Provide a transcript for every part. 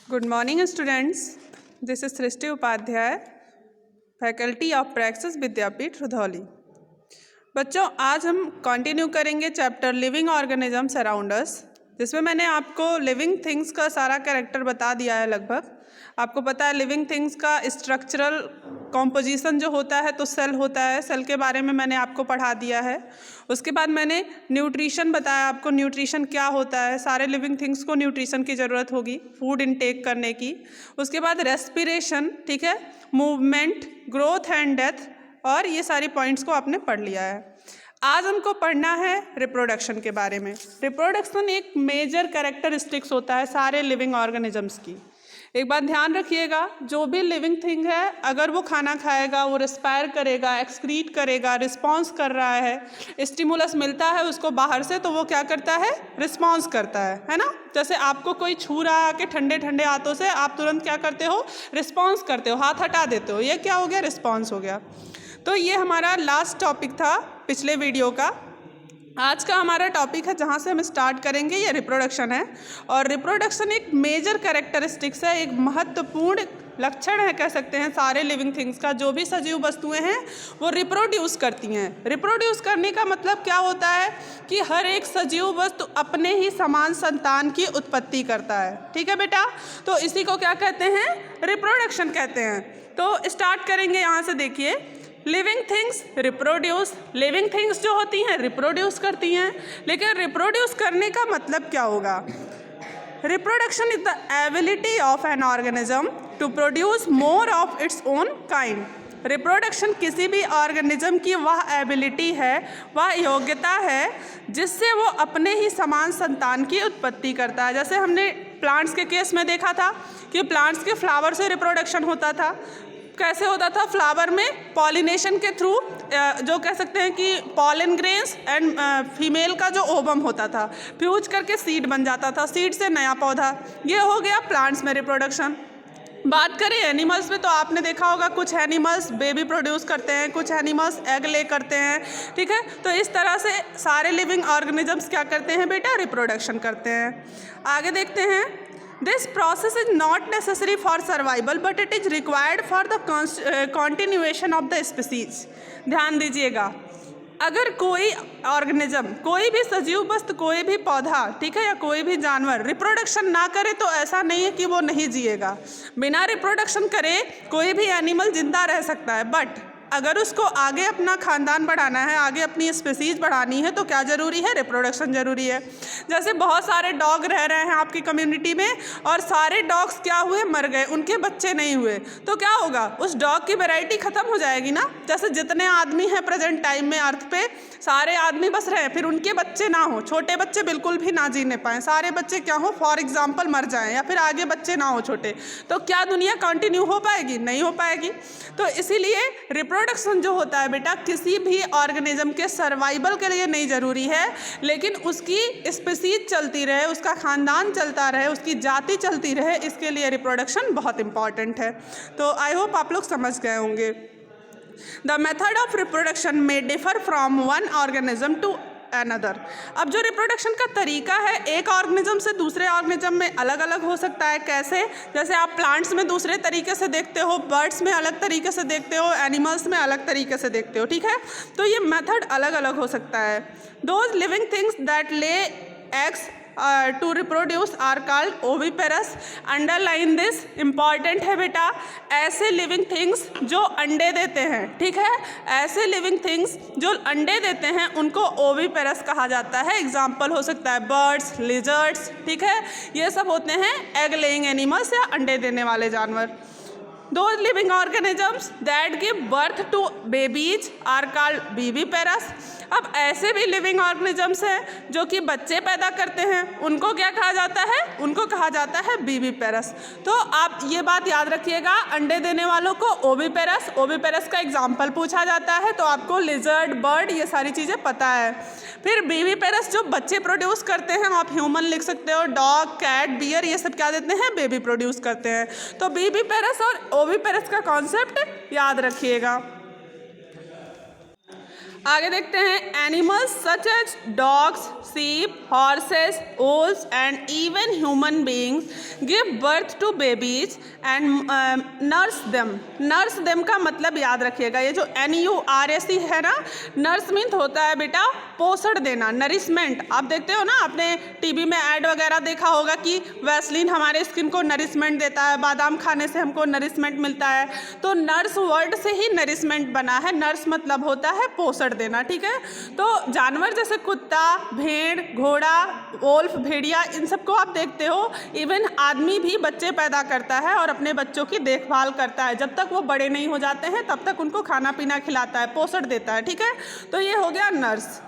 Good morning students. This is Srishti Upadhyay, faculty of practice Vidyapeeth Rudhauli. बच्चों, आज हम continue करेंगे chapter living organisms around us, जिसमें मैंने आपको लिविंग थिंग्स का सारा कैरेक्टर बता दिया है। लगभग आपको पता है लिविंग थिंग्स का स्ट्रक्चरल कॉम्पोजिशन जो होता है तो सेल होता है। सेल के बारे में मैंने आपको पढ़ा दिया है। उसके बाद मैंने न्यूट्रिशन बताया आपको, न्यूट्रिशन क्या होता है। सारे लिविंग थिंग्स को न्यूट्रिशन की ज़रूरत होगी फूड इनटेक करने की। उसके बाद रेस्पिरेशन, ठीक है, मूवमेंट, ग्रोथ एंड डेथ, और ये सारी पॉइंट्स को आपने पढ़ लिया है। आज हमको पढ़ना है रिप्रोडक्शन के बारे में। रिप्रोडक्शन एक मेजर कैरेक्टरिस्टिक्स होता है सारे लिविंग ऑर्गेनिजम्स की। एक बात ध्यान रखिएगा, जो भी लिविंग थिंग है अगर वो खाना खाएगा, वो रेस्पायर करेगा, एक्सक्रीट करेगा, रिस्पॉन्स कर रहा है, स्टिमुलस मिलता है उसको बाहर से, तो वो क्या करता है, रिस्पॉन्स करता है ना। जैसे आपको कोई छू रहा है कि ठंडे ठंडे हाथों से, आप तुरंत क्या करते हो, रिस्पॉन्स करते हो, हाथ हटा देते हो। ये क्या हो गया, रिस्पॉन्स हो गया। तो ये हमारा लास्ट टॉपिक था पिछले वीडियो का। आज का हमारा टॉपिक है जहाँ से हम स्टार्ट करेंगे, ये रिप्रोडक्शन है। और रिप्रोडक्शन एक मेजर कैरेक्टरिस्टिक्स है, एक महत्वपूर्ण लक्षण है कह सकते हैं सारे लिविंग थिंग्स का। जो भी सजीव वस्तुएं हैं वो रिप्रोड्यूस करती हैं। रिप्रोड्यूस करने का मतलब क्या होता है कि हर एक सजीव वस्तु अपने ही समान संतान की उत्पत्ति करता है। ठीक है बेटा, तो इसी को क्या कहते हैं, रिप्रोडक्शन कहते हैं। तो स्टार्ट करेंगे यहाँ से। देखिए, living things reproduce, living things जो होती हैं रिप्रोड्यूस करती हैं। लेकिन रिप्रोड्यूस करने का मतलब क्या होगा, reproduction is the ability of an organism to produce more of its own kind. Reproduction किसी भी ऑर्गेनिज्म की वह एबिलिटी है, वह योग्यता है जिससे वो अपने ही समान संतान की उत्पत्ति करता है। जैसे हमने प्लांट्स के केस में देखा था कि प्लांट्स के फ्लावर से रिप्रोडक्शन होता था। कैसे होता था, फ्लावर में पॉलिनेशन के थ्रू, जो कह सकते हैं कि पॉलन ग्रेन्स एंड फीमेल का जो ओवम होता था फ्यूज करके सीड बन जाता था, सीड से नया पौधा। ये हो गया प्लांट्स में रिप्रोडक्शन। बात करें एनिमल्स में तो आपने देखा होगा कुछ एनिमल्स बेबी प्रोड्यूस करते हैं, कुछ एनिमल्स एग ले करते हैं। ठीक है, तो इस तरह से सारे लिविंग ऑर्गेनिजम्स क्या करते हैं बेटा, रिप्रोडक्शन करते हैं। आगे देखते हैं, this process is not necessary for survival but it is required for the continuation of the species. ध्यान दीजिएगा, अगर कोई ऑर्गेनिज्म, कोई भी सजीव वस्तु, कोई भी पौधा, ठीक है, या कोई भी जानवर रिप्रोडक्शन ना करे तो ऐसा नहीं है कि वो नहीं जिएगा। बिना रिप्रोडक्शन करे कोई भी एनिमल जिंदा रह सकता है, बट अगर उसको आगे अपना खानदान बढ़ाना है, आगे अपनी स्पीसीज बढ़ानी है, तो क्या ज़रूरी है, रिप्रोडक्शन ज़रूरी है। जैसे बहुत सारे डॉग रह रहे हैं आपकी कम्युनिटी में और सारे डॉग्स क्या हुए, मर गए, उनके बच्चे नहीं हुए, तो क्या होगा, उस डॉग की वैरायटी ख़त्म हो जाएगी ना। जैसे जितने आदमी हैं प्रेजेंट टाइम में अर्थ पे, सारे आदमी बस रहे, फिर उनके बच्चे ना हो, छोटे बच्चे बिल्कुल भी ना जीने पाएँ, सारे बच्चे क्या हो, फॉर एग्जाम्पल मर जाएँ, या फिर आगे बच्चे ना हो छोटे, तो क्या दुनिया कंटिन्यू हो पाएगी, नहीं हो पाएगी। तो इसीलिए रिप्रोडक्शन जो होता है बेटा किसी भी ऑर्गेनिज्म के सर्वाइवल के लिए नहीं ज़रूरी है, लेकिन उसकी स्पीसीज चलती रहे, उसका खानदान चलता रहे, उसकी जाति चलती रहे, इसके लिए रिप्रोडक्शन बहुत इंपॉर्टेंट है। तो आई होप आप लोग समझ गए होंगे। The method of reproduction may differ from one organism to another. अब जो रिप्रोडक्शन का तरीका है एक ऑर्गेनिज्म से दूसरे ऑर्गेनिज्म में अलग अलग हो सकता है। कैसे, जैसे आप प्लांट्स में दूसरे तरीके से देखते हो, बर्ड्स में अलग तरीके से देखते हो, एनिमल्स में अलग तरीके से देखते हो। ठीक है, तो ये मेथड अलग अलग हो सकता है। Those living things that lay eggs to reproduce are called oviparous. Underline this, important है बेटा, ऐसे लिविंग थिंग्स जो अंडे देते हैं, ठीक है, ऐसे लिविंग थिंग्स जो अंडे देते हैं उनको ओविपेरस कहा जाता है। एग्जाम्पल हो सकता है बर्ड्स, लिजर्ड्स, ठीक है, ये सब होते हैं एग लेइंग एनिमल्स या अंडे देने वाले जानवर। Those living organisms that give birth to babies are called viviparous। अब ऐसे भी लिविंग ऑर्गेनिजम्स हैं जो कि बच्चे पैदा करते हैं, उनको क्या कहा जाता है, उनको कहा जाता है विविपेरस। तो आप ये बात याद रखिएगा, अंडे देने वालों को ओविपेरस, ओविपेरस का एग्जाम्पल पूछा जाता है तो आपको लिजर्ड, बर्ड, ये सारी चीज़ें पता है। फिर विविपेरस जो बच्चे प्रोड्यूस करते हैं, आप ह्यूमन लिख सकते हो, डॉग, कैट, बियर, ये सब क्या देते हैं, बेबी प्रोड्यूस करते हैं। तो विविपेरस और ओविपेरस का कॉन्सेप्ट याद रखिएगा। आगे देखते हैं animals such as dogs, sheep, horses, owls and even human beings give birth to babies and nurse them. nurse them का मतलब याद रखिएगा, ये जो NURSE है ना, नर्स मीन्स होता है बेटा पोषण देना, नरिशमेंट। आप देखते हो ना, आपने टीवी में ऐड वगैरह देखा होगा कि वैसलीन हमारे स्किन को नरिशमेंट देता है, बादाम खाने से हमको नरिशमेंट मिलता है। तो नर्स वर्ड से ही नरिशमेंट बना है, नर्स मतलब होता है पोषण देना, ठीक है। तो जानवर जैसे कुत्ता, भेड़, घोड़ा, वोल्फ, भेड़िया, इन सबको आप देखते हो। इवन आदमी भी बच्चे पैदा करता है और अपने बच्चों की देखभाल करता है, जब तक वो बड़े नहीं हो जाते हैं तब तक उनको खाना पीना खिलाता है, पोषण देता है, ठीक है। तो ये हो गया नर्स।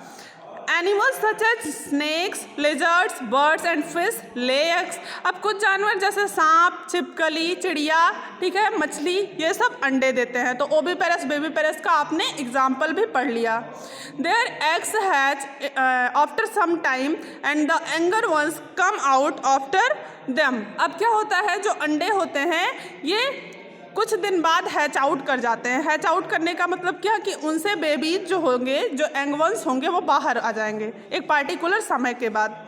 Animals such as snakes, lizards, birds and fish lay eggs. अब कुछ जानवर जैसे सांप, छिपकली, चिड़िया, ठीक है, मछली, ये सब अंडे देते हैं। तो ओविपेरस, बेबीपेरस का आपने एग्जाम्पल भी पढ़ लिया। Their eggs hatch after some time and the younger ones come out after them. अब क्या होता है, जो अंडे होते हैं ये कुछ दिन बाद हैच आउट कर जाते हैं। हैच आउट करने का मतलब क्या कि उनसे बेबीज जो होंगे, जो यंग वंस होंगे, वो बाहर आ जाएंगे एक पार्टिकुलर समय के बाद।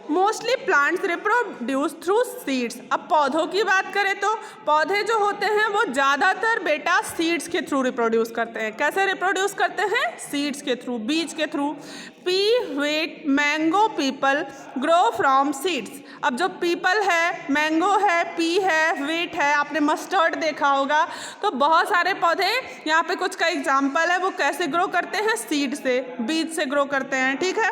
Mostly plants reproduce through seeds. अब पौधों की बात करें तो पौधे जो होते हैं वो ज़्यादातर बेटा सीड्स के थ्रू रिप्रोड्यूस करते हैं। कैसे रिप्रोड्यूस करते हैं? सीड्स के थ्रू, बीज के through. P, wheat, mango, people grow from seeds. अब जो पीपल है, मैंगो है, पी है, व्हीट है, आपने मस्टर्ड देखा होगा, तो बहुत सारे पौधे यहाँ पे कुछ का एग्जाम्पल है, वो कैसे ग्रो करते हैं? सीड से, बीज से ग्रो करते हैं, ठीक है।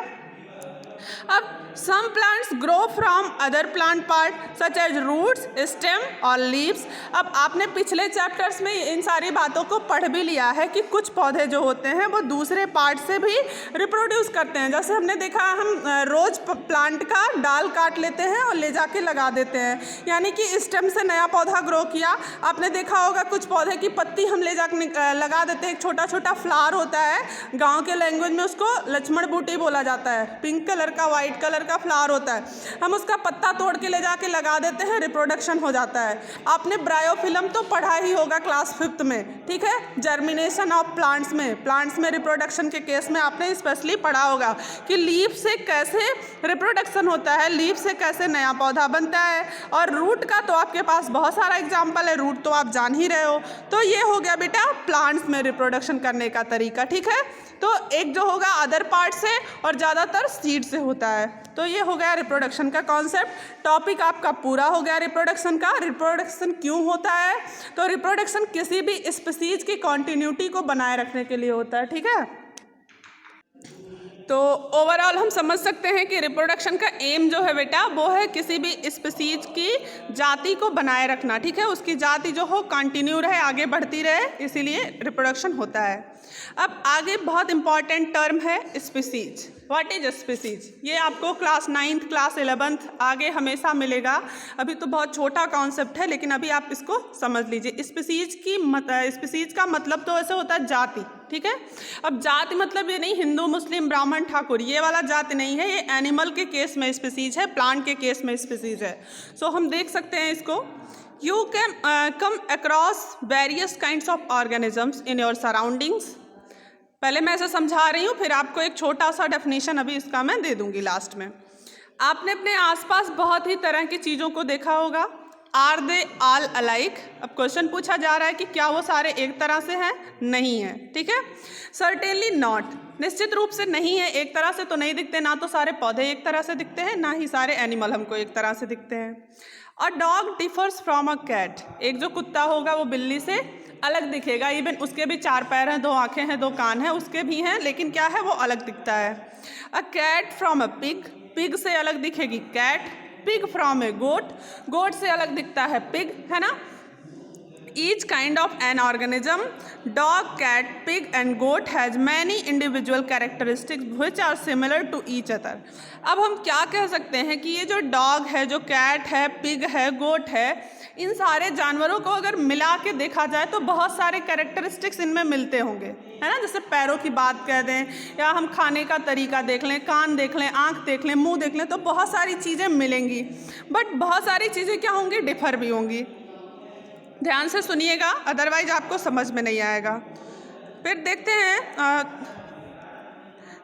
अब some plants grow from other plant part such as roots, stem और leaves। अब आपने पिछले चैप्टर्स में इन सारी बातों को पढ़ भी लिया है कि कुछ पौधे जो होते हैं वो दूसरे पार्ट से भी रिप्रोड्यूस करते हैं। जैसे हमने देखा, हम रोज प्लांट का डाल काट लेते हैं और ले जाके लगा देते हैं, यानी कि स्टेम से नया पौधा ग्रो किया। आपने देखा होगा कुछ पौधे की पत्ती हम ले जाके लगा देते हैं, एक छोटा छोटा फ्लावर होता है, गाँव के लैंग्वेज में उसको लक्ष्मण बूटी बोला जाता है, पिंक कलर का, वाइट कलर का फ्लावर होता है। हम उसका पत्ता तोड़ के ले जाके लगा देते हैं, रिप्रोडक्शन हो जाता है। आपने ब्रायोफिल्म तो पढ़ा ही होगा क्लास 5th में, ठीक है, जर्मिनेशन ऑफ प्लांट्स में। प्लांट्स में रिप्रोडक्शन के केस में आपने स्पेशली पढ़ा होगा कि लीफ से कैसे रिप्रोडक्शन होता है, लीफ से कैसे नया पौधा बनता है। और रूट का तो आपके पास बहुत सारा एग्जाम्पल है, रूट तो आप जान ही रहे हो। तो ये हो गया बेटा प्लांट्स में रिप्रोडक्शन करने का तरीका, ठीक है। तो एक जो होगा अदर पार्ट से और ज़्यादातर सीड से होता है। तो ये हो गया रिप्रोडक्शन का कॉन्सेप्ट। टॉपिक आपका पूरा हो गया रिप्रोडक्शन का। रिप्रोडक्शन क्यों होता है? तो रिप्रोडक्शन किसी भी स्पीसीज की कॉन्टिन्यूटी को बनाए रखने के लिए होता है, ठीक है। तो ओवरऑल हम समझ सकते हैं कि रिप्रोडक्शन का एम जो है बेटा वो है किसी भी स्पीसीज की जाति को बनाए रखना, ठीक है, उसकी जाति जो हो कंटिन्यू रहे, आगे बढ़ती रहे, इसीलिए रिप्रोडक्शन होता है। अब आगे बहुत इंपॉर्टेंट टर्म है स्पीसीज। What is species? ये आपको क्लास 9th, क्लास 11th आगे हमेशा मिलेगा। अभी तो बहुत छोटा कॉन्सेप्ट है, लेकिन अभी आप इसको समझ लीजिए। स्पीसीज का मतलब तो ऐसे होता है जाति, ठीक है। अब जाति मतलब ये नहीं हिंदू, मुस्लिम, ब्राह्मण, ठाकुर, ये वाला जाति नहीं है। ये एनिमल के केस में स्पीसीज है, प्लांट के केस में स्पीसीज है। सो हम देख सकते हैं इसको। You can come across various kinds of organisms in your surroundings. पहले मैं ऐसे समझा रही हूँ, फिर आपको एक छोटा सा डेफिनेशन अभी इसका मैं दे दूंगी लास्ट में। आपने अपने आसपास बहुत ही तरह की चीज़ों को देखा होगा। Are they all alike? अब क्वेश्चन पूछा जा रहा है कि क्या वो सारे एक तरह से हैं? नहीं है, ठीक है। सर्टेनली नॉट, निश्चित रूप से नहीं है, एक तरह से तो नहीं दिखते। ना तो सारे पौधे एक तरह से दिखते हैं, ना ही सारे एनिमल हमको एक तरह से दिखते हैं। A dog differs from a cat, एक जो कुत्ता होगा वो बिल्ली से अलग दिखेगा। इवन उसके भी 4 पैर हैं, 2 आँखें हैं, 2 कान हैं, उसके भी हैं, लेकिन क्या है वो अलग दिखता है। A cat from a pig, pig से अलग दिखेगी cat. Pig from a goat, goat से अलग दिखता है पिग, है ना। Each kind of an organism, dog, cat, pig and goat has many individual characteristics which are similar to each other। अब हम क्या कह सकते हैं कि ये जो डॉग है, जो कैट है, पिग है, गोट है, इन सारे जानवरों को अगर मिला के देखा जाए तो बहुत सारे कैरेक्टरिस्टिक्स इनमें मिलते होंगे, है ना। जैसे पैरों की बात कह दें, या हम खाने का तरीका देख लें, कान देख लें, आँख देख लें, मुँह देख लें, तो बहुत सारी चीज़ें मिलेंगी। बट बहुत सारी चीज़ें क्या होंगी? डिफर भी होंगी। ध्यान से सुनिएगा, अदरवाइज आपको समझ में नहीं आएगा। फिर देखते हैं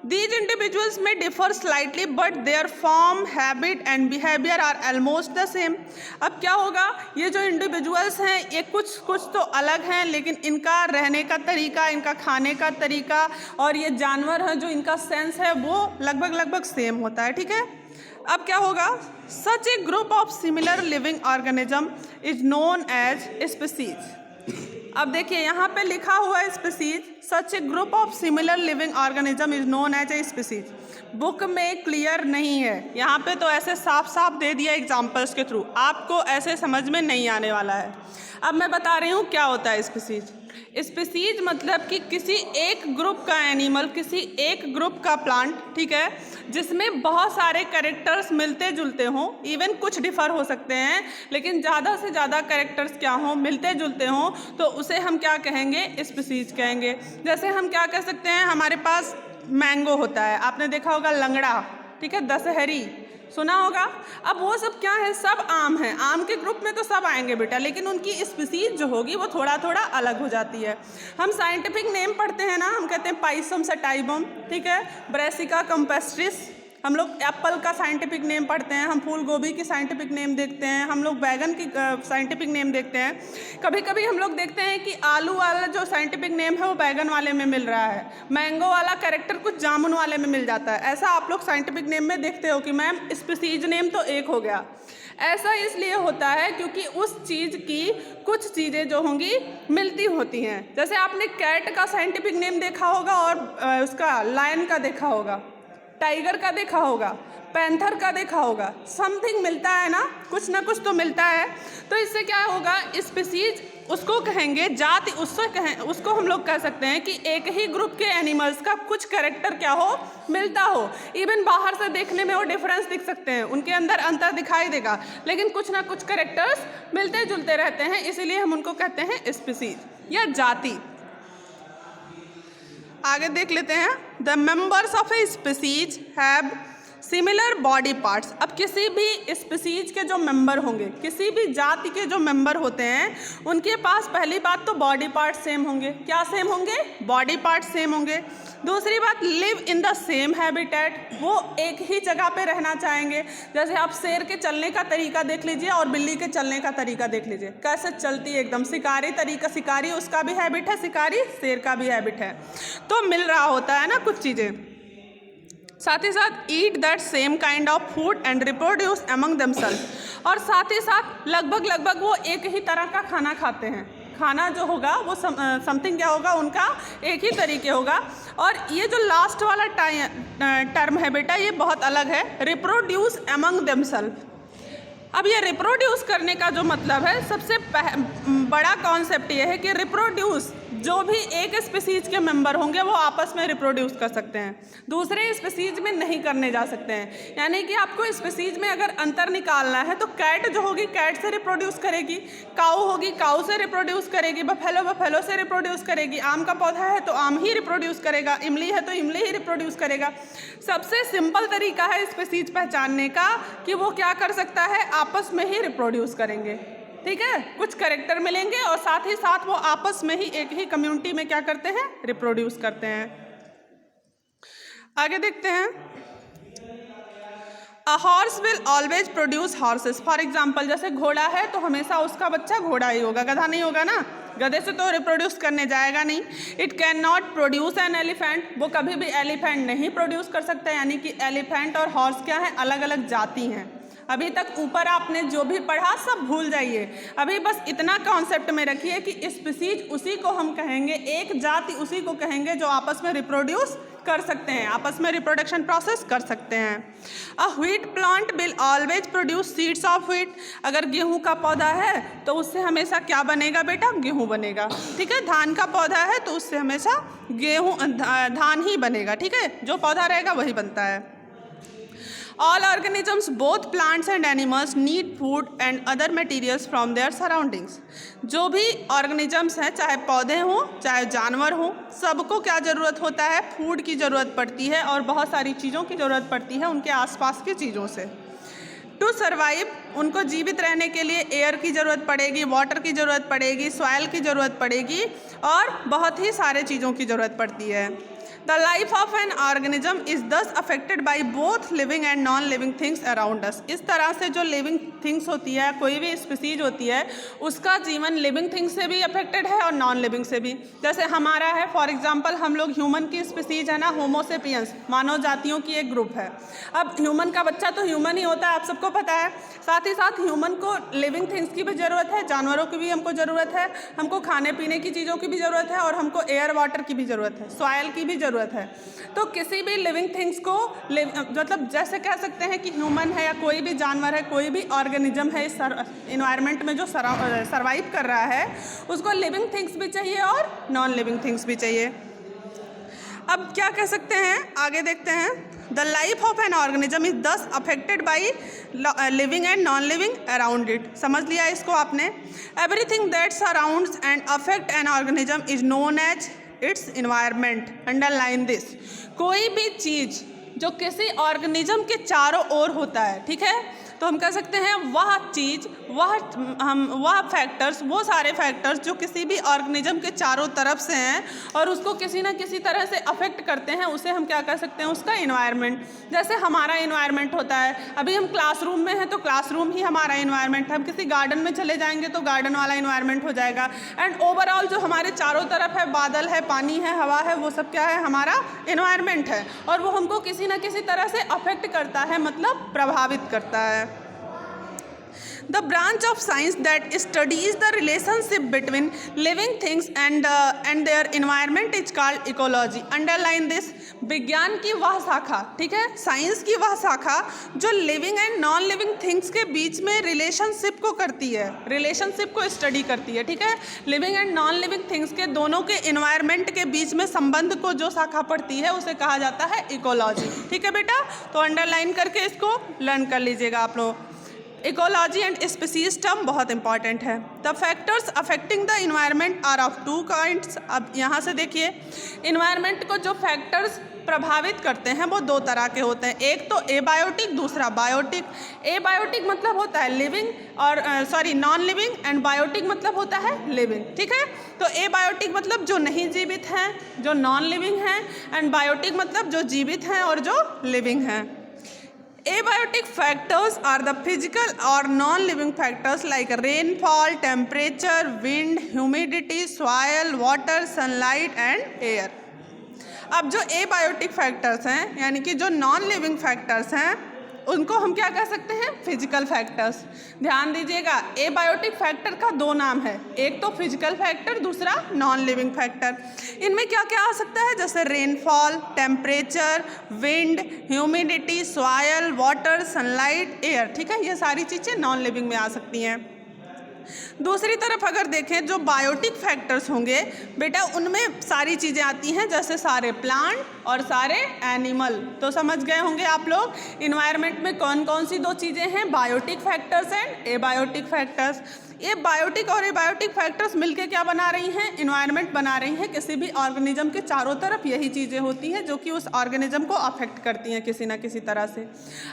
These individuals may differ slightly, but their form, habit and behavior are almost the same. अब क्या होगा, ये जो इंडिविजुअल्स हैं ये कुछ तो अलग हैं, लेकिन इनका रहने का तरीका, इनका खाने का तरीका और ये जानवर हैं जो इनका सेंस है वो लगभग सेम होता है, ठीक है। अब क्या होगा, such a group of similar living organism is known as species. अब देखिए यहाँ पे लिखा हुआ है species, such a group of similar living organism is known as a species. Book में क्लियर नहीं है, यहाँ पे तो ऐसे साफ साफ दे दिया एग्जाम्पल्स के थ्रू, आपको ऐसे समझ में नहीं आने वाला है। अब मैं बता रही हूँ क्या होता है स्पीसीज। स्पीसीज मतलब कि किसी एक ग्रुप का एनिमल, किसी एक ग्रुप का प्लांट, ठीक है, जिसमें बहुत सारे कैरेक्टर्स मिलते जुलते हों, इवन कुछ डिफर हो सकते हैं, लेकिन ज़्यादा से ज़्यादा कैरेक्टर्स क्या हों, मिलते जुलते हों, तो उसे हम क्या कहेंगे, स्पीसीज कहेंगे। जैसे हम क्या कह सकते हैं, हमारे पास मैंगो होता है, आपने देखा होगा लंगड़ा, ठीक है, दशहरी सुना होगा। अब वो सब क्या है, सब आम हैं, आम के ग्रुप में तो सब आएंगे बेटा, लेकिन उनकी स्पीसीज जो होगी वो थोड़ा थोड़ा अलग हो जाती है। हम साइंटिफिक नेम पढ़ते हैं ना, हम कहते हैं पाइसम सटाइबम, ठीक है, ब्रेसिका कंपेस्ट्रिस, हम लोग एप्पल का साइंटिफिक नेम पढ़ते हैं, हम फूल गोभी की साइंटिफिक नेम देखते हैं, हम लोग बैगन की साइंटिफिक नेम देखते हैं। कभी कभी हम लोग देखते हैं कि आलू वाला जो साइंटिफिक नेम है वो बैगन वाले में मिल रहा है, मैंगो वाला कैरेक्टर कुछ जामुन वाले में मिल जाता है। ऐसा आप लोग साइंटिफिक नेम में देखते हो कि मैम स्पीसीज नेम तो एक हो गया। ऐसा इसलिए होता है क्योंकि उस चीज़ की कुछ चीज़ें जो होंगी मिलती होती हैं। जैसे आपने कैट का साइंटिफिक नेम देखा होगा और उसका लायन का देखा होगा, टाइगर का देखा होगा, पैंथर का देखा होगा, समथिंग मिलता है ना कुछ तो मिलता है। तो इससे क्या होगा, स्पीसीज उसको कहेंगे, जाति उसको हम लोग कह सकते हैं कि एक ही ग्रुप के एनिमल्स का कुछ कैरेक्टर क्या हो, मिलता हो। इवन बाहर से देखने में वो डिफरेंस दिख सकते हैं, उनके अंदर अंतर दिखाई देगा, लेकिन कुछ ना कुछ कैरेक्टर्स मिलते जुलते रहते हैं, इसीलिए हम उनको कहते हैं स्पीसीज या जाति। आगे देख लेते हैं, the members of a species have similar body parts. अब किसी भी स्पीसीज के जो मेंबर होंगे, किसी भी जाति के जो मेंबर होते हैं, उनके पास पहली बात तो बॉडी पार्ट सेम होंगे। क्या सेम होंगे, बॉडी पार्ट सेम होंगे। दूसरी बात, live in the same habitat, वो एक ही जगह पे रहना चाहेंगे। जैसे आप शेर के चलने का तरीका देख लीजिए और बिल्ली के चलने का तरीका देख लीजिए, कैसे चलती है एकदम शिकारी तरीका, शिकारी उसका भी हैबिट है, शिकारी शेर का भी हैबिट है, तो मिल रहा होता है ना कुछ चीज़ें। साथ ही साथ eat that same kind of food and reproduce among themself, और साथ ही साथ लगभग वो एक ही तरह का खाना खाते हैं। खाना जो होगा वो समथिंग क्या होगा, उनका एक ही तरीके होगा। और ये जो लास्ट वाला टर्म है बेटा, ये बहुत अलग है, रिप्रोड्यूस अमंग देमसेल्फ। अब ये रिप्रोड्यूस करने का जो मतलब है, सबसे बड़ा कॉन्सेप्ट ये है कि रिप्रोड्यूस, जो भी एक स्पीसीज के मेंबर होंगे वो आपस में रिप्रोड्यूस कर सकते हैं, दूसरे स्पीसीज में नहीं करने जा सकते हैं। यानी कि आपको स्पीसीज में अगर अंतर निकालना है तो कैट जो होगी कैट से रिप्रोड्यूस करेगी, काऊ होगी काऊ से रिप्रोड्यूस करेगी, बफेलो से रिप्रोड्यूस करेगी, आम का पौधा है तो आम ही रिप्रोड्यूस करेगा, इमली है तो इमली ही रिप्रोड्यूस करेगा। सबसे सिंपल तरीका है स्पीसीज पहचानने का कि वो क्या कर सकता है, आपस में ही रिप्रोड्यूस करेंगे, ठीक है, कुछ कैरेक्टर मिलेंगे और साथ ही साथ वो आपस में ही एक ही कम्युनिटी में क्या करते हैं, रिप्रोड्यूस करते हैं। आगे देखते हैं, a horse will always produce horses. For example, जैसे घोड़ा है तो हमेशा उसका बच्चा घोड़ा ही होगा, गधा नहीं होगा ना, गधे से तो रिप्रोड्यूस करने जाएगा नहीं। It can not produce an elephant, वो कभी भी एलिफेंट नहीं प्रोड्यूस कर सकता, यानी कि एलिफेंट और हॉर्स क्या है, अलग अलग जाति हैं। अभी तक ऊपर आपने जो भी पढ़ा सब भूल जाइए, अभी बस इतना कॉन्सेप्ट में रखिए कि स्पीसीज उसी को हम कहेंगे, एक जाति उसी को कहेंगे जो आपस में रिप्रोड्यूस कर सकते हैं, आपस में रिप्रोडक्शन प्रोसेस कर सकते हैं। A wheat plant will always produce seeds of wheat. अगर गेहूं का पौधा है तो उससे हमेशा क्या बनेगा बेटा, गेहूं बनेगा, ठीक है। धान का पौधा है तो उससे हमेशा धान ही बनेगा, ठीक है, जो पौधा रहेगा वही बनता है। All organisms, both plants and animals, need food and other materials from their surroundings. जो भी ऑर्गेनिजम्स हैं, चाहे पौधे हों चाहे जानवर हों, सबको क्या ज़रूरत होता है, फूड की ज़रूरत पड़ती है और बहुत सारी चीज़ों की ज़रूरत पड़ती है उनके आसपास की चीज़ों से। टू सर्वाइव, उनको जीवित रहने के लिए एयर की ज़रूरत पड़ेगी, वाटर की ज़रूरत पड़ेगी, सॉइल की ज़रूरत पड़ेगी और बहुत ही सारे चीज़ों की ज़रूरत पड़ती है। The life of an organism is thus affected by both living and non living things around us. इस तरह से जो लिविंग थिंग्स होती है, कोई भी स्पीसीज होती है, उसका जीवन लिविंग थिंग्स से भी अफेक्टेड है और नॉन लिविंग से भी। जैसे हमारा है, फॉर एग्जांपल हम लोग ह्यूमन की स्पीसीज है ना, होमो सेपियंस, मानव जातियों की एक ग्रुप है। अब ह्यूमन का बच्चा तो ह्यूमन ही होता है, आप सबको पता है। साथ ही साथ ह्यूमन को लिविंग थिंग्स की भी ज़रूरत है, जानवरों की भी हमको ज़रूरत है, हमको खाने पीने की चीज़ों की भी ज़रूरत है, और हमको एयर वाटर की भी ज़रूरत है, सॉयल की भी ज़रूरत है। तो किसी भी लिविंग थिंग्स को मतलब जैसे कह सकते हैं कि ह्यूमन है या कोई भी जानवर है, कोई भी ऑर्गेनिज्म है इस इन्वायरमेंट में जो सर्वाइव कर रहा है, उसको लिविंग थिंग्स भी चाहिए और नॉन लिविंग थिंग्स भी चाहिए। अब क्या कह सकते हैं, आगे देखते हैं। The life of an organism is thus affected by living and non living around it. समझ लिया इसको आपने। Everything that surrounds and affect an organism is known as its environment. Underline this. कोई भी चीज़ जो किसी ऑर्गेनिज्म के चारों ओर होता है, ठीक है, तो हम कह सकते हैं वह चीज़, वह फैक्टर्स, वो सारे फैक्टर्स जो किसी भी ऑर्गेनिज्म के चारों तरफ से हैं और उसको किसी न किसी तरह से अफेक्ट करते हैं, उसे हम क्या कह सकते हैं, उसका इन्वायरमेंट। जैसे हमारा इन्वायरमेंट होता है, अभी हम क्लासरूम में हैं तो क्लासरूम ही हमारा इन्वायरमेंट है, हम किसी गार्डन में चले जाएंगे तो गार्डन वाला इन्वायरमेंट हो जाएगा। एंड ओवरऑल जो हमारे चारों तरफ है, बादल है, पानी है, हवा है, वो सब क्या है, हमारा इन्वायरमेंट है, और वो हमको किसी न किसी तरह से अफेक्ट करता है, मतलब प्रभावित करता है। The branch of science that studies the relationship between living things and their environment is called ecology. Underline this. विज्ञान की वह शाखा, ठीक है, साइंस की वह शाखा जो living and non living things के बीच में रिलेशनशिप को करती है, रिलेशनशिप को स्टडी करती है, ठीक है। Living and non living things के दोनों के इन्वायरमेंट के बीच में संबंध को जो शाखा पढ़ती है उसे कहा जाता है इकोलॉजी। ठीक है बेटा, तो अंडरलाइन करके इसको लर्न कर लीजिएगा आप लोग। इकोलॉजी एंड स्पीसीज टर्म बहुत इंपॉर्टेंट है। The factors affecting the environment are of two kinds. अब यहाँ से देखिए, इन्वायरमेंट को जो फैक्टर्स प्रभावित करते हैं वो दो तरह के होते हैं, एक तो एबायोटिक, दूसरा बायोटिक। एबायोटिक मतलब होता है लिविंग और नॉन लिविंग, एंड बायोटिक मतलब होता है लिविंग, ठीक है। तो एबायोटिक मतलब जो नहीं जीवित हैं, जो नॉन लिविंग हैं, एंड बायोटिक मतलब जो जीवित हैं और जो लिविंग हैं। Abiotic factors are the physical or non-living factors like rainfall, temperature, wind, humidity, soil, water, sunlight and air. अब जो एबायोटिक फैक्टर्स हैं, यानी कि जो नॉन लिविंग फैक्टर्स हैं, उनको हम क्या कह सकते हैं, फिजिकल फैक्टर्स। ध्यान दीजिएगा, एबायोटिक फैक्टर का दो नाम है, एक तो फिजिकल फैक्टर, दूसरा नॉन लिविंग फैक्टर। इनमें क्या क्या आ सकता है, जैसे rainfall, temperature, wind, humidity, soil, water, sunlight, air, ठीक है, ये सारी चीज़ें नॉन लिविंग में आ सकती हैं। दूसरी तरफ अगर देखें, जो बायोटिक फैक्टर्स होंगे बेटा, उनमें सारी चीज़ें आती हैं, जैसे सारे प्लांट और सारे एनिमल। तो समझ गए होंगे आप लोग इन्वायरमेंट में कौन कौन सी दो चीज़ें हैं, biotic factors and abiotic factors. ये बायोटिक और एबायोटिक फैक्टर्स मिलके क्या बना रही हैं, इन्वायरमेंट बना रही हैं। किसी भी ऑर्गेनिज्म के चारों तरफ यही चीज़ें होती हैं जो कि उस ऑर्गेनिज्म को अफेक्ट करती हैं किसी ना किसी तरह से।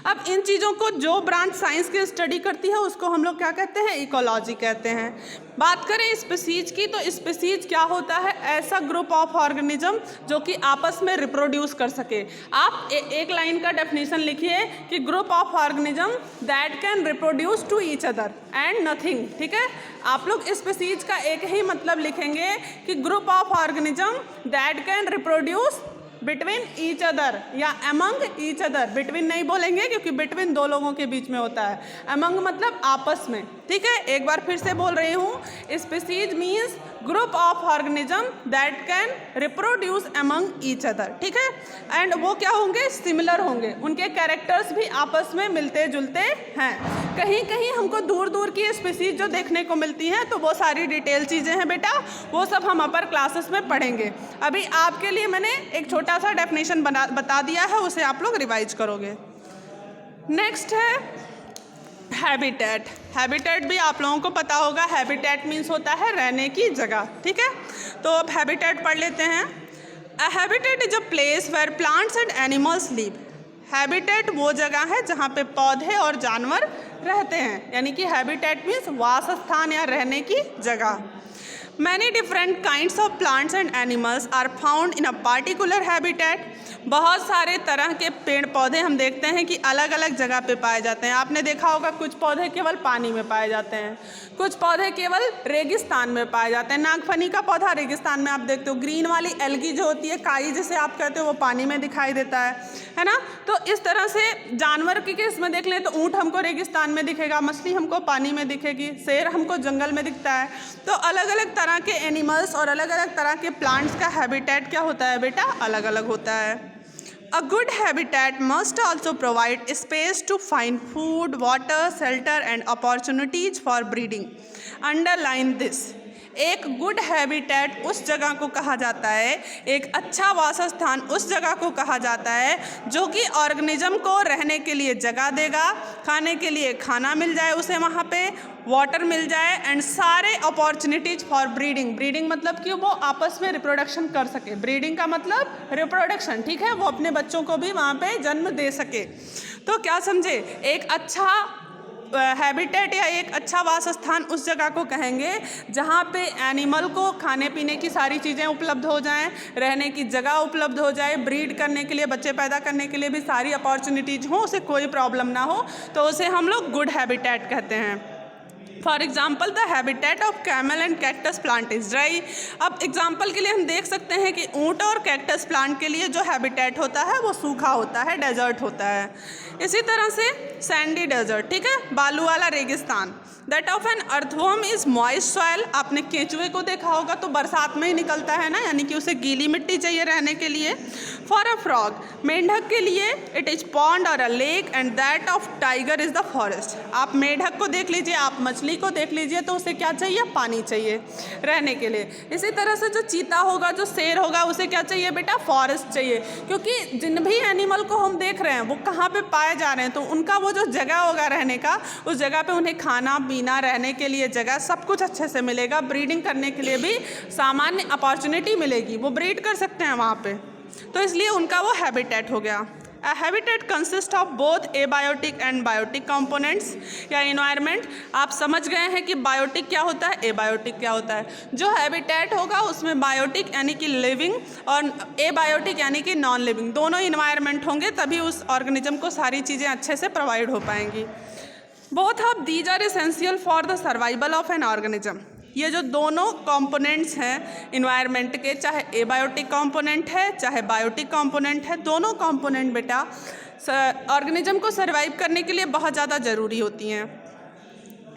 अब इन चीज़ों को जो ब्रांच साइंस की स्टडी करती है उसको हम लोग क्या कहते हैं, इकोलॉजी कहते हैं। बात करें स्पीसीज की, तो स्पीसीज क्या होता है, ऐसा ग्रुप ऑफ ऑर्गेनिज्म जो कि आपस में रिप्रोड्यूस कर सके। आप एक लाइन का डेफिनेशन लिखिए कि group of organism that can reproduce to each other and nothing, ठीक है। आप लोग स्पीसीज का एक ही मतलब लिखेंगे कि group of organism that can reproduce between each other या अमंग ईच अदर। बिटवीन नहीं बोलेंगे क्योंकि बिटवीन दो लोगों के बीच में होता है, अमंग मतलब आपस में, ठीक है। एक बार फिर से बोल रही हूँ, species means group of organism that can reproduce among each other, ठीक है। एंड वो क्या होंगे, सिमिलर होंगे, उनके कैरेक्टर्स भी आपस में मिलते जुलते हैं। कहीं कहीं हमको दूर दूर की स्पीसीज जो देखने को मिलती हैं, तो वो सारी डिटेल चीज़ें हैं बेटा, वो सब हम अपर क्लासेस में पढ़ेंगे। अभी आपके लिए मैंने एक छोटा सा डेफिनेशन बता दिया है, उसे आप लोग रिवाइज करोगे। नेक्स्ट है हैबिटेट। हैबिटेट भी आप लोगों को पता होगा, हैबिटेट मीन्स होता है रहने की जगह, ठीक है। तो अब हैबिटेट पढ़ लेते हैं। A habitat is a place where plants and animals live. Habitat वो जगह है जहाँ पे पौधे और जानवर रहते हैं, यानी कि हैबिटेट मीन्स वास स्थान या रहने की जगह। Many different kinds of plants and animals are found in a particular habitat. बहुत सारे तरह के पेड़ पौधे हम देखते हैं कि अलग अलग जगह पे पाए जाते हैं। आपने देखा होगा कुछ पौधे केवल पानी में पाए जाते हैं, कुछ पौधे केवल रेगिस्तान में पाए जाते हैं। नागफनी का पौधा रेगिस्तान में आप देखते हो, ग्रीन वाली एल्गी जो होती है, काई जिसे आप कहते हो, वो पानी में दिखाई देता है ना। तो इस तरह से जानवर के केस में देख लें तो ऊँट हमको रेगिस्तान में दिखेगा, मछली हमको पानी में दिखेगी, शेर हमको जंगल में दिखता है। तो अलग अलग तरह के एनिमल्स और अलग अलग तरह के प्लांट्स का हैबिटेट क्या होता है बेटा, अलग अलग होता है। A good habitat must also provide space to find food, water, shelter and opportunities for breeding. Underline this. एक गुड हैबिटेट उस जगह को कहा जाता है, एक अच्छा वासस्थान उस जगह को कहा जाता है जो कि ऑर्गेनिज्म को रहने के लिए जगह देगा, खाने के लिए खाना मिल जाए उसे, वहाँ पे वाटर मिल जाए एंड सारे अपॉर्चुनिटीज फॉर ब्रीडिंग। ब्रीडिंग मतलब कि वो आपस में रिप्रोडक्शन कर सके, ब्रीडिंग का मतलब रिप्रोडक्शन, ठीक है, वो अपने बच्चों को भी वहाँ पे जन्म दे सके। तो क्या समझे, एक अच्छा हैबिटेट या एक अच्छा वासस्थान उस जगह को कहेंगे जहाँ पे एनिमल को खाने पीने की सारी चीज़ें उपलब्ध हो जाएं, रहने की जगह उपलब्ध हो जाए, ब्रीड करने के लिए, बच्चे पैदा करने के लिए भी सारी अपॉर्चुनिटीज़ हों, उसे कोई प्रॉब्लम ना हो, तो उसे हम लोग गुड हैबिटेट कहते हैं। For example the habitat of camel and cactus plant is dry. अब एग्जाम्पल के लिए हम देख सकते हैं कि ऊँट और कैक्टस प्लांट के लिए जो हैबिटेट होता है वो सूखा होता है, डेजर्ट होता है। इसी तरह से सैंडी डेजर्ट, ठीक है, बालू वाला रेगिस्तान। That of an earthworm is moist soil. आपने केंचुए को देखा होगा तो बरसात में ही निकलता है ना, यानी कि उसे गीली मिट्टी चाहिए रहने के लिए। फॉर अ फ्रॉग, मेंढक के लिए इट इज पॉन्ड और अ lake and that of tiger is the forest. आप मेंढक को देख लीजिए, आप मछली को देख लीजिए, तो उसे क्या चाहिए, पानी चाहिए रहने के लिए। इसी तरह से जो चीता होगा, जो शेर होगा, उसे क्या चाहिए बेटा, फॉरेस्ट चाहिए, क्योंकि जिन भी एनिमल को हम देख रहे हैं वो कहाँ पे पाए जा रहे हैं, तो उनका वो जो जगह होगा रहने का, उस जगह पे उन्हें खाना पीना, रहने के लिए जगह, सब कुछ अच्छे से मिलेगा। ब्रीडिंग करने के लिए भी सामान्य अपॉर्चुनिटी मिलेगी, वो ब्रीड कर सकते हैं वहाँ पे, तो इसलिए उनका वो हैबिटेट हो गया। A habitat consists of both abiotic and biotic components या environment। आप समझ गए हैं कि बायोटिक क्या होता है, एबायोटिक क्या होता है। जो हैबिटेट होगा उसमें बायोटिक यानी कि लिविंग और एबायोटिक यानी कि नॉन लिविंग दोनों इन्वायरमेंट होंगे, तभी उस ऑर्गेनिज्म को सारी चीज़ें अच्छे से प्रोवाइड हो पाएंगी। Both of these are essential for the survival of an organism. ये जो दोनों कंपोनेंट्स हैं इन्वायरमेंट के, चाहे एबायोटिक कंपोनेंट है चाहे बायोटिक कंपोनेंट है, दोनों कंपोनेंट बेटा ऑर्गेनिज्म को सर्वाइव करने के लिए बहुत ज़्यादा ज़रूरी होती हैं।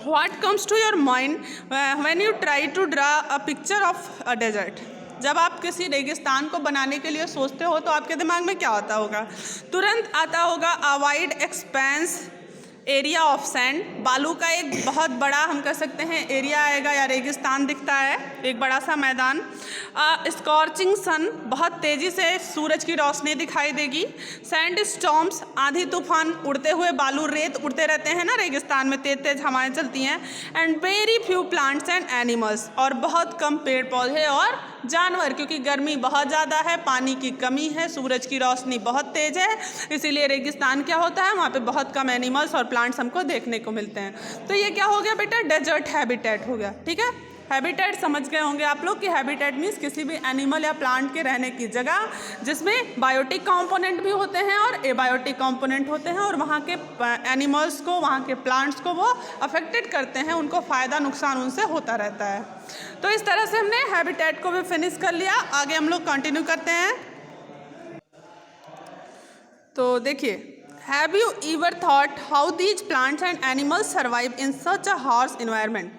What comes to your mind when you try to draw a picture of a desert. जब आप किसी रेगिस्तान को बनाने के लिए सोचते हो तो आपके दिमाग में क्या आता होगा, तुरंत आता होगा a wide expense area of sand. बालू का एक बहुत बड़ा हम कह सकते हैं एरिया आएगा या रेगिस्तान दिखता है, एक बड़ा सा मैदान। स्कॉर्चिंग सन, बहुत तेज़ी से सूरज की रोशनी दिखाई देगी। सैंड स्टॉर्म्स, आंधी तूफान, उड़ते हुए बालू रेत उड़ते रहते हैं ना रेगिस्तान में, तेज तेज हवाएं चलती हैं। And very few plants and animals, और बहुत कम पेड़ पौधे और जानवर, क्योंकि गर्मी बहुत ज़्यादा है, पानी की कमी है, सूरज की रोशनी बहुत तेज़ है, इसीलिए रेगिस्तान क्या होता है, वहाँ पे बहुत कम एनिमल्स और प्लांट्स हमको देखने को मिलते हैं। तो ये क्या हो गया बेटा, डेजर्ट हैबिटेट हो गया, ठीक है। हैबिटेट समझ गए होंगे आप लोग कि हैबिटेट मीन्स किसी भी एनिमल या प्लांट के रहने की जगह जिसमें बायोटिक कंपोनेंट भी होते हैं और एबायोटिक कंपोनेंट होते हैं, और वहाँ के एनिमल्स को, वहाँ के प्लांट्स को वो अफेक्टेड करते हैं, उनको फ़ायदा नुकसान उनसे होता रहता है। तो इस तरह से हमने हैबिटेट को भी फिनिश कर लिया। आगे हम लोग कंटिन्यू करते हैं। तो देखिए, have you ever thought how these plants and animals survive in such a harsh environment.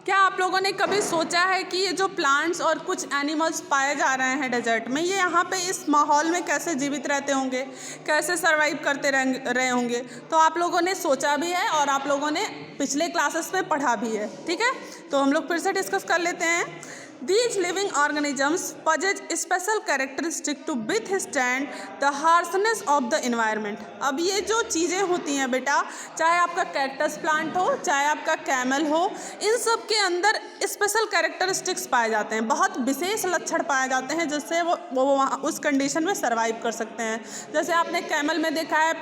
क्या आप लोगों ने कभी सोचा है कि ये जो प्लांट्स और कुछ एनिमल्स पाए जा रहे हैं डेजर्ट में, ये यहाँ पे इस माहौल में कैसे जीवित रहते होंगे, कैसे सर्वाइव करते रहे होंगे। तो आप लोगों ने सोचा भी है और आप लोगों ने पिछले क्लासेस में पढ़ा भी है, ठीक है। तो हम लोग फिर से डिस्कस कर लेते हैं। These living organisms possess special characteristic to withstand the harshness of the environment। अब ये जो चीज़ें होती हैं बेटा, चाहे आपका कैक्टस प्लांट हो, चाहे आपका कैमल हो, इन सब के अंदर स्पेशल कैरेक्टरिस्टिक्स पाए जाते हैं, बहुत विशेष लक्षण पाए जाते हैं जिससे वो वहाँ उस कंडीशन में सर्वाइव कर सकते हैं। जैसे आपने कैमल में देखा है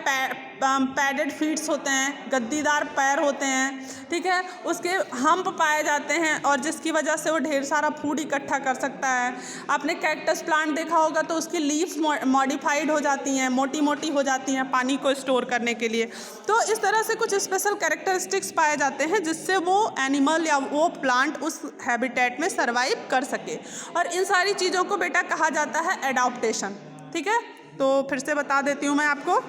पैडेड फीट्स होते हैं, गद्दीदार पैर होते हैं, ठीक है, उसके हम्प पाए जाते हैं और जिसकी वजह से वो ढेर सारा फूड इकट्ठा कर सकता है। आपने कैक्टस प्लांट देखा होगा तो उसकी लीव्स मॉडिफाइड हो जाती हैं, मोटी मोटी हो जाती हैं पानी को स्टोर करने के लिए। तो इस तरह से कुछ स्पेशल कैरेक्टरिस्टिक्स पाए जाते हैं जिससे वो एनिमल या वो प्लांट उस हैबिटेट में सर्वाइव कर सके, और इन सारी चीज़ों को बेटा कहा जाता है एडाप्टेशन। ठीक है, तो फिर से बता देती हूँ मैं आपको।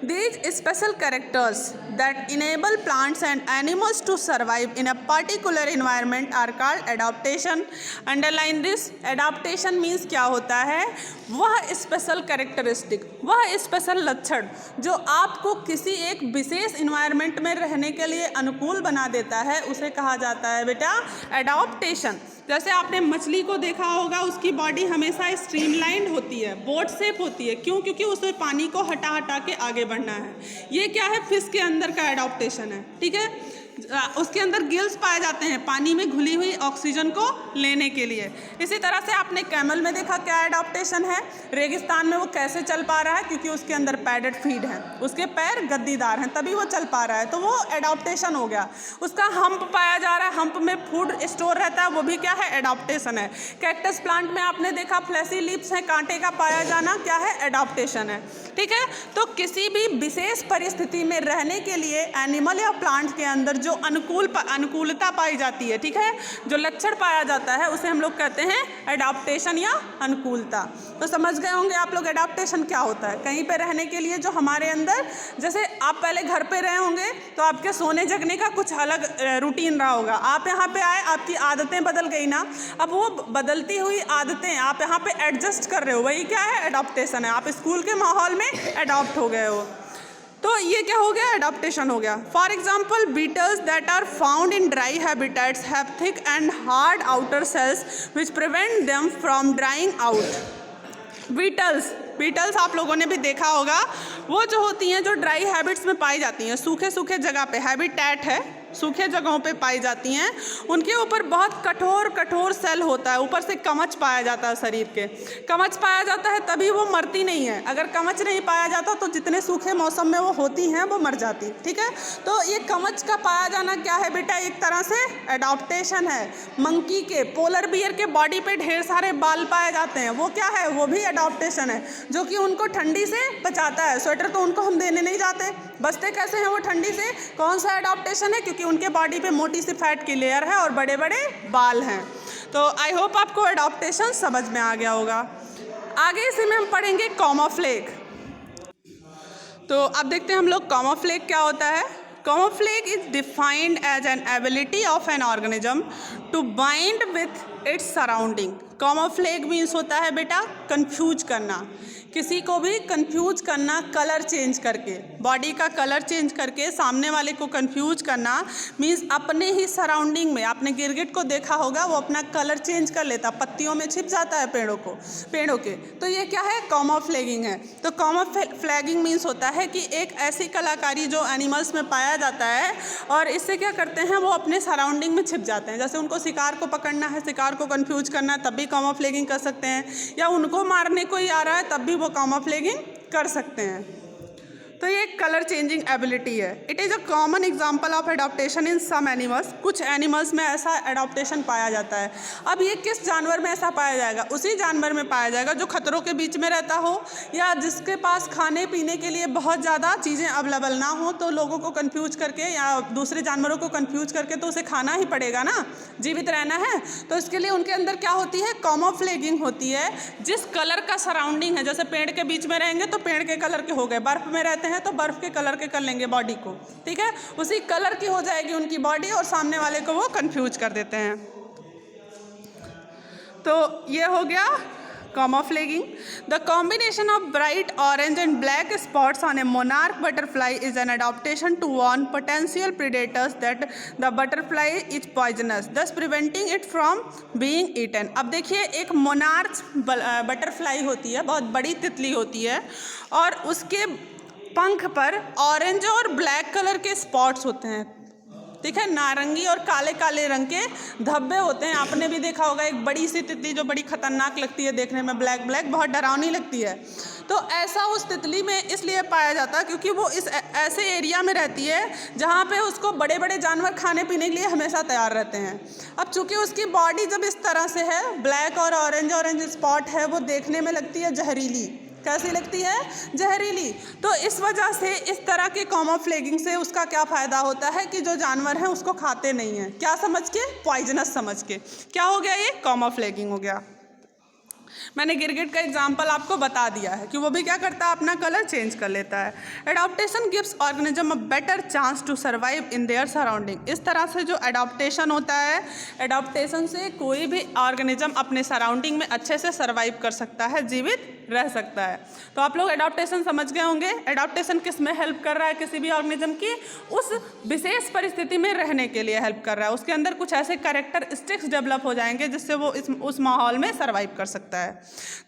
These special characters that enable plants and animals to survive in a particular environment are called adaptation. Underline this. Adaptation means क्या होता है? वह स्पेशल कैरेक्टरिस्टिक, वह स्पेशल लक्षण जो आपको किसी एक विशेष इन्वायरमेंट में रहने के लिए अनुकूल बना देता है, उसे कहा जाता है बेटा एडाप्टेशन। जैसे आपने मछली को देखा होगा, उसकी बॉडी हमेशा स्ट्रीमलाइंड होती है, बोट शेप होती है। क्यों? क्योंकि उसे पानी को हटा हटा के आगे बढ़ना है। ये क्या है? फिश के अंदर का एडाप्टेशन है। ठीक है, उसके अंदर गिल्स पाए जाते हैं पानी में घुली हुई ऑक्सीजन को लेने के लिए। इसी तरह से आपने कैमल में देखा क्या एडाप्टेशन है? रेगिस्तान में वो कैसे चल पा रहा है? क्योंकि उसके अंदर पैडेड फीड है, उसके पैर गद्दीदार हैं, तभी वो चल पा रहा है, तो वो एडाप्टेशन हो गया। उसका हम्प पाया जा रहा है, हम्प में फूड स्टोर रहता है, वो भी क्या है? एडाप्टेशन है। कैक्टस प्लांट में आपने देखा फ्लैशी लीव्स हैं, कांटे का पाया जाना क्या है? एडाप्टेशन है। ठीक है, तो किसी भी विशेष परिस्थिति में रहने के लिए एनिमल या प्लांट के अंदर जो अनुकूलता पाई जाती है, ठीक है, जो लक्षण पाया जाता है, उसे हम लोग कहते हैं एडाप्टेशन या अनुकूलता। तो समझ गए होंगे आप लोग एडाप्टेशन क्या होता है। कहीं पे रहने के लिए जो हमारे अंदर, जैसे आप पहले घर पे रहे होंगे तो आपके सोने जगने का कुछ अलग रूटीन रहा होगा, आप यहाँ पे आए, आपकी आदतें बदल गई ना, अब वो बदलती हुई आदतें आप यहाँ पे एडजस्ट कर रहे हो, वही क्या है? एडाप्टेशन है। आप स्कूल के माहौल में एडॉप्ट हो गए हो, तो ये क्या हो गया? एडाप्टेशन हो गया। For example, beetles that are found in dry habitats have thick and hard outer shells which prevent them from drying out. Beetles आप लोगों ने भी देखा होगा, वो जो होती हैं, जो ड्राई हैबिट्स में पाई जाती हैं, सूखे सूखे जगह पे, हैबिटेट है, सूखे जगहों पे पाई जाती हैं, उनके ऊपर बहुत कठोर कठोर सेल होता है, ऊपर से कवच पाया जाता है, शरीर के कवच पाया जाता है, तभी वो मरती नहीं है। अगर कवच नहीं पाया जाता तो जितने सूखे मौसम में वो होती हैं वो मर जाती। ठीक है, तो ये कवच का पाया जाना क्या है बेटा? एक तरह से एडाप्टेशन है। मंकी के, पोलर बियर के बॉडी पे ढेर सारे बाल पाए जाते हैं, वो क्या है? वो भी एडाप्टेशन है, जो कि उनको ठंडी से बचाता है। स्वेटर तो उनको हम देने नहीं जाते, बचते कैसे हैं वो ठंडी से? कौन सा एडाप्टेशन है? क्योंकि उनके बॉडी पे मोटी सी फैट की लेयर है और बड़े बड़े बाल हैं। तो आई होप आपको एडाप्टेशन समझ में आ गया होगा। आगे इसी में हम पढ़ेंगे कैमोफ्लेज। तो अब देखते हैं हम लोग कैमोफ्लेज क्या होता है। Camouflage is defined as an ability of an organism to bind with its surrounding. Camouflage means होता है बेटा कंफ्यूज करना, किसी को भी कंफ्यूज करना, कलर चेंज करके, बॉडी का कलर चेंज करके सामने वाले को कंफ्यूज करना। मीन्स अपने ही सराउंडिंग में, आपने गिरगिट को देखा होगा, वो अपना कलर चेंज कर लेता, पत्तियों में छिप जाता है पेड़ों के, तो ये क्या है? कैमोफ्लेजिंग है। तो कैमोफ्लेजिंग मीन्स होता है कि एक ऐसी कलाकारी जो एनिमल्स में पाया जाता है, और इससे क्या करते हैं, वो अपने सराउंडिंग में छिप जाते हैं। जैसे उनको शिकार को पकड़ना है, शिकार को कंफ्यूज करना है, तब भी कैमोफ्लेजिंग कर सकते हैं, या उनको मारने को ही आ रहा है तब भी वो कैमोफ्लेजिंग कर सकते हैं। तो ये कलर चेंजिंग एबिलिटी है। It is a common example of adaptation in some animals. कुछ एनिमल्स में ऐसा एडाप्टेशन पाया जाता है। अब ये किस जानवर में ऐसा पाया जाएगा? उसी जानवर में पाया जाएगा जो खतरों के बीच में रहता हो, या जिसके पास खाने पीने के लिए बहुत ज़्यादा चीज़ें अवेलेबल ना हो, तो लोगों को कन्फ्यूज करके या दूसरे जानवरों को कन्फ्यूज करके तो उसे खाना ही पड़ेगा ना, जीवित रहना है। तो इसके लिए उनके अंदर क्या होती है? कैमोफ्लेजिंग होती है। जिस कलर का सराउंडिंग है, जैसे पेड़ के बीच में रहेंगे तो पेड़ के कलर के हो गए, बर्फ़ में रहते हैं तो बर्फ के कलर के कर लेंगे बॉडी को, ठीक है, उसी कलर की हो जाएगी उनकी बॉडी, और सामने वाले को वो कंफ्यूज कर देते हैं। तो ये हो गया camouflaging. The combination of bright orange and black spots on a monarch butterfly is an adaptation to warn potential predators that the butterfly is poisonous, thus preventing it from being eaten. अब देखिए, एक monarch butterfly होती है, बहुत बड़ी तितली होती है, और उसके पंख पर ऑरेंज और ब्लैक कलर के स्पॉट्स होते हैं, ठीक है। नारंगी और काले काले रंग के धब्बे होते हैं। आपने भी देखा होगा एक बड़ी सी तितली जो बड़ी खतरनाक लगती है देखने में, ब्लैक ब्लैक, बहुत डरावनी लगती है। तो ऐसा उस तितली में इसलिए पाया जाता है क्योंकि वो इस ऐसे एरिया में रहती है जहाँ पे उसको बड़े बड़े जानवर खाने पीने के लिए हमेशा तैयार रहते हैं। अब चूंकि उसकी बॉडी जब इस तरह से है, ब्लैक और ऑरेंज स्पॉट है, वो देखने में लगती है जहरीली। कैसी लगती है? जहरीली। तो इस वजह से इस तरह के कैमोफ्लेजिंग से उसका क्या फ़ायदा होता है कि जो जानवर हैं उसको खाते नहीं हैं। क्या समझ के? पॉइजनस समझ के। क्या हो गया? ये कैमोफ्लेजिंग हो गया। मैंने गिरगिट का एग्जाम्पल आपको बता दिया है कि वो भी क्या करता है, अपना कलर चेंज कर लेता है। Adaptation gives organism a better chance to survive in their surrounding. इस तरह से जो एडाप्टेशन होता है, एडाप्टेशन से कोई भी ऑर्गेनिज्म अपने सराउंडिंग में अच्छे से सर्वाइव कर सकता है, जीवित रह सकता है। तो आप लोग एडाप्टेशन समझ गए होंगे। एडाप्टेशन किस में हेल्प कर रहा है? किसी भी ऑर्गेनिज्म की उस विशेष परिस्थिति में रहने के लिए हेल्प कर रहा है। उसके अंदर कुछ ऐसे कैरेक्टरिस्टिक्स डेवलप हो जाएंगे जिससे वो उस माहौल में सर्वाइव कर सकता है।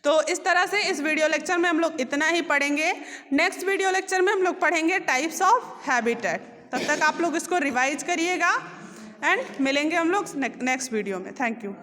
तो इस तरह से इस वीडियो लेक्चर में हम लोग इतना ही पढ़ेंगे। नेक्स्ट वीडियो लेक्चर में हम लोग पढ़ेंगे टाइप्स ऑफ हैबिटेट। तब तक आप लोग इसको रिवाइज करिएगा एंड मिलेंगे हम लोग नेक्स्ट वीडियो में। Thank you.